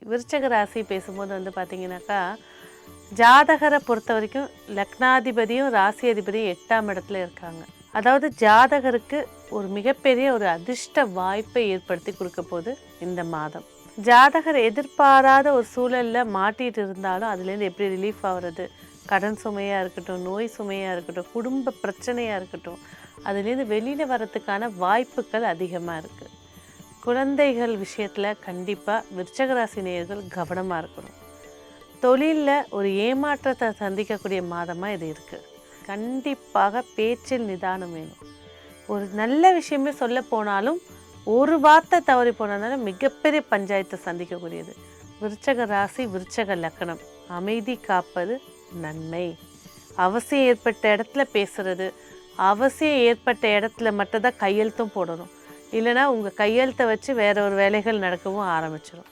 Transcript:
விருச்சக ராசி பேசும்போது பார்த்தீங்கன்னாக்கா, ஜாதகரை பொறுத்த வரைக்கும் லக்னாதிபதியும் ராசி அதிபதியும் 8ஆம் இடத்துல இருக்காங்க. அதாவது ஜாதகருக்கு ஒரு மிகப்பெரிய ஒரு அதிர்ஷ்ட வாய்ப்பை ஏற்படுத்தி கொடுக்க போகுது இந்த மாதம். ஜாதகர் எதிர்பாராத ஒரு சூழலில் மாட்டிகிட்டு இருந்தாலும் அதுலேருந்து எப்படி ரிலீஃப் ஆகிறது, கடன் சுமையாக இருக்கட்டும், நோய் சுமையாக இருக்கட்டும், குடும்ப பிரச்சனையாக இருக்கட்டும், அதுலேருந்து வெளியில் வரத்துக்கான வாய்ப்புகள் அதிகமாக இருக்குது. குழந்தைகள் விஷயத்தில் கண்டிப்பாக விருச்சக ராசி நேயர்கள் கவனமாக இருக்கணும். தொழிலில் ஒரு ஏமாற்றத்தை சந்திக்கக்கூடிய மாதமாக இது இருக்குது. கண்டிப்பாக பேச்சில் நிதானம் வேணும். ஒரு நல்ல விஷயமே சொல்ல போனாலும் ஒரு வார்த்தை தவறி போனதுனால மிகப்பெரிய பஞ்சாயத்தை சந்திக்கக்கூடியது. விருச்சக ராசி, விருச்சக லக்கணம். அமைதி காப்பது நன்மை. அவசியம் ஏற்பட்ட இடத்துல பேசுறது, அவசியம் ஏற்பட்ட இடத்துல மட்டும்தான் கையெழுத்தும் போடணும். இல்லைனா உங்கள் கையெழுத்தை வச்சு வேற ஒரு வேலைகள் நடக்கவும் ஆரம்பிச்சிடும்.